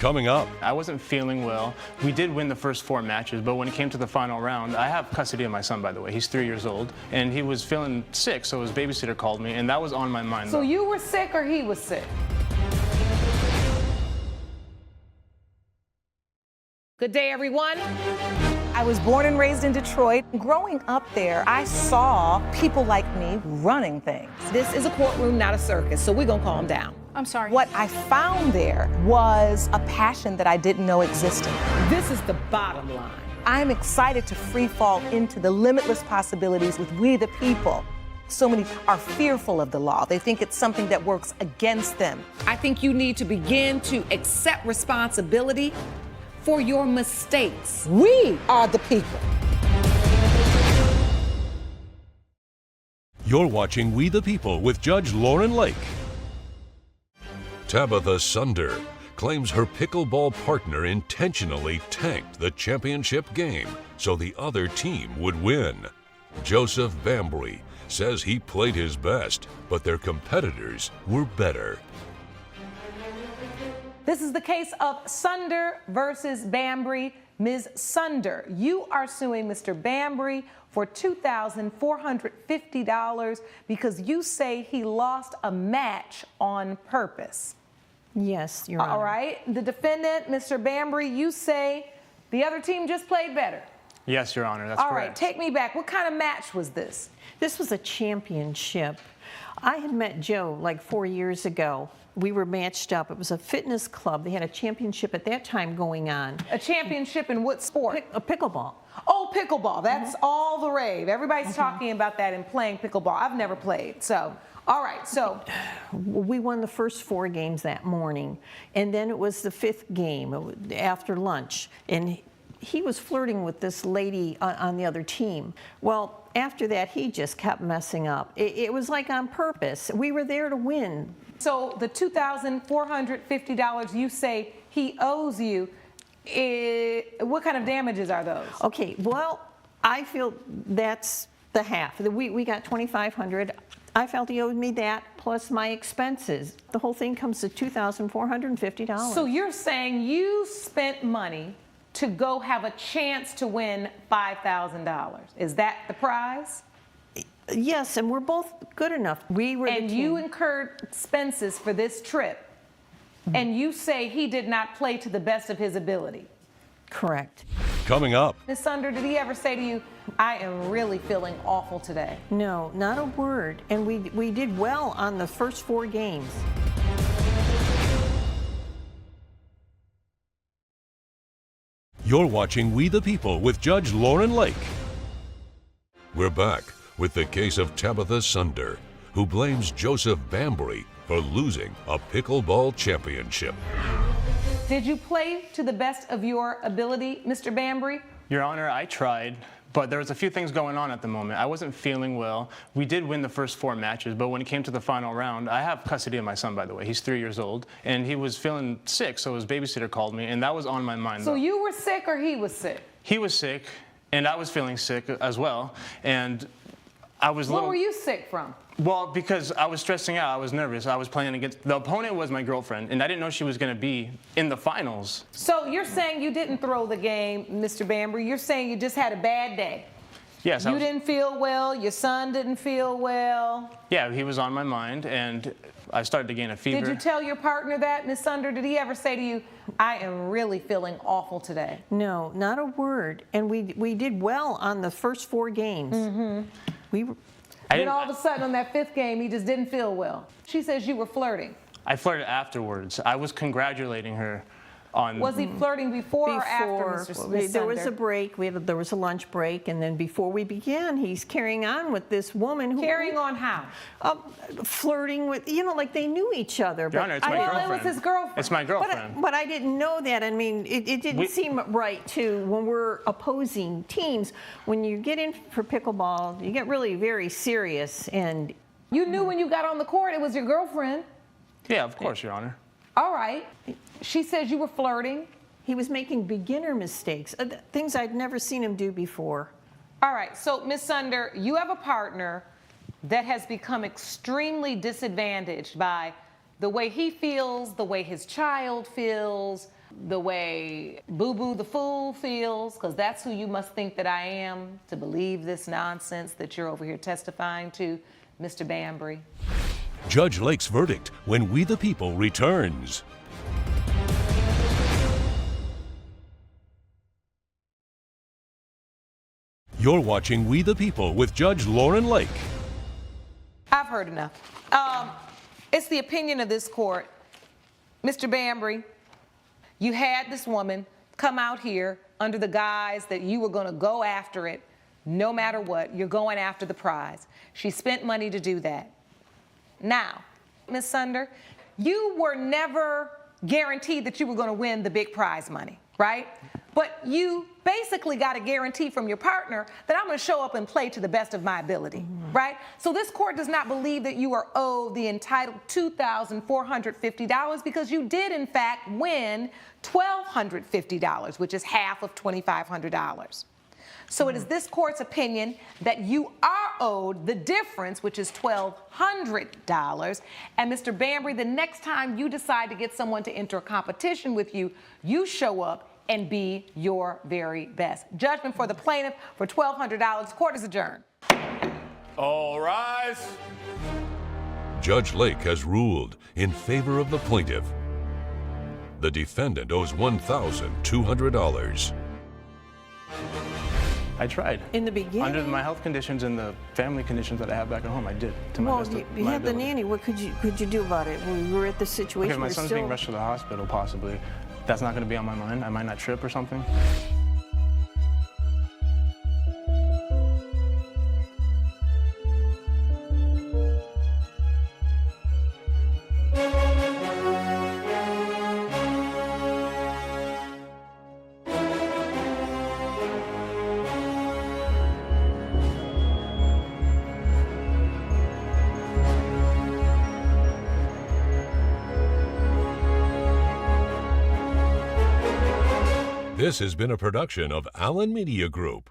Coming up. I wasn't feeling well. We did win the first 4 matches, but when it came to the final round, I have custody of my son, by the way. He's 3 years old, and he was feeling sick, so his babysitter called me, and that was on my mind. So you were sick or he was sick? Good day, everyone. I was born and raised in Detroit. Growing up there, I saw people like me running things. This is a courtroom, not a circus, so we're gonna calm down. I'm sorry. What I found there was a passion that I didn't know existed. This is the bottom line. I'm excited to free fall into the limitless possibilities with We the People. So many are fearful of the law. They think it's something that works against them. I think you need to begin to accept responsibility for your mistakes. We are the people. You're watching We the People with Judge Lauren Lake. Tabitha Sunder claims her pickleball partner intentionally tanked the championship game so the other team would win. Joesph Bambry says he played his best, but their competitors were better. This is the case of Sunder versus Bambry. Ms. Sunder, you are suing Mr. Bambry for $2,450 because you say he lost a match on purpose. Yes, Your Honor. All right. The defendant, Mr. Bambry, you say the other team just played better. Yes, Your Honor, that's correct. All right, correct. take me back. What kind of match was this? This was a championship. I had met Joe like 4 years ago. We were matched up. It was a fitness club. They had a championship at that time going on. A championship in what sport? Pickleball. Oh, pickleball. That's all the rave. Everybody's talking about that and playing pickleball. I've never played, so. All right, so. We won the first 4 games that morning, and then it was the 5th game after lunch, and he was flirting with this lady on the other team. Well, after that, he just kept messing up. It was like on purpose. We were there to win. So the $2,450 you say he owes you, what kind of damages are those? Okay, well, I feel that's the half. We got $2,500. I felt he owed me that plus my expenses. The whole thing comes to $2,450. So you're saying you spent money to go have a chance to win $5,000. Is that the prize? Yes, and we're both good enough. We were and you incurred expenses for this trip, and you say he did not play to the best of his ability. Correct. Coming up. Ms. Sunder, did he ever say to you, I am really feeling awful today? No, not a word. And we did well on the first 4 games. You're watching We the People with Judge Lauren Lake. We're back with the case of Tabitha Sunder, who blames Joesph Bambry for losing a pickleball championship. Did you play to the best of your ability, Mr. Bambry? Your Honor, I tried, but there was a few things going on at the moment. I wasn't feeling well. We did win the first 4 matches, but when it came to the final round, I have custody of my son, by the way. He's 3 years old, and he was feeling sick, so his babysitter called me, and that was on my mind. So you were sick or he was sick? He was sick, and I was feeling sick as well, and I was What were you sick from? Well, because I was stressing out. I was nervous. I was playing against, the opponent was my girlfriend, and I didn't know she was going to be in the finals. So you're saying you didn't throw the game, Mr. Bambry. You're saying you just had a bad day. Yes. You didn't feel well. Your son didn't feel well. Yeah, he was on my mind, and I started to gain a fever. Did you tell your partner that, Ms. Sunder? Did he ever say to you, I am really feeling awful today? No, not a word. And we did well on the first 4 games. Then all of a sudden on that 5th game, he just didn't feel well. She says you were flirting. I flirted afterwards. I was congratulating her on... Was he flirting before or after, Ms. Sunder? There was a break. There was a lunch break, and then before we began, he's carrying on with this woman who... Carrying on how? Flirting with, like they knew each other. Your Honor, it's my girlfriend. It was his girlfriend. It's my girlfriend. But I didn't know that. I mean, it didn't seem right, too, when we're opposing teams. When you get in for pickleball, you get really very serious, and... You knew when you got on the court it was your girlfriend. Yeah, of course, Your Honor. All right. She says you were flirting. He was making beginner mistakes, things I'd never seen him do before. All right. So, Ms. Sunder, you have a partner that has become extremely disadvantaged by The way he feels, the way his child feels, the way Boo-Boo the Fool feels, because that's who you must think that I am to believe this nonsense that you're over here testifying to, Mr. Bambry. Judge Lake's verdict when We the People returns. You're watching We the People with Judge Lauren Lake. I've heard enough. It's the opinion of this court. Mr. Bambry, you had this woman come out here under the guise that you were going to go after it no matter what. You're going after the prize. She spent money to do that. Now, Ms. Sunder, you were never guaranteed that you were going to win the big prize money, right? But you basically got a guarantee from your partner that I'm going to show up and play to the best of my ability, right? So this court does not believe that you are owed the entitled $2,450 because you did, in fact, win $1,250, which is half of $2,500. So it is this court's opinion that you are owed the difference, which is $1,200. And Mr. Bambry, the next time you decide to get someone to enter a competition with you, you show up and be your very best. Judgment for the plaintiff for $1,200. Court is adjourned. All rise. Judge Lake has ruled in favor of the plaintiff. The defendant owes $1,200. I tried. In the beginning? Under my health conditions and the family conditions that I have back at home, I did. To my Well, best of you my had the ability. nanny. What could you do about it? We were at the situation Okay, my where son's still... being rushed to the hospital, possibly. That's not going to be on my mind. I might not trip or something. This has been a production of Allen Media Group.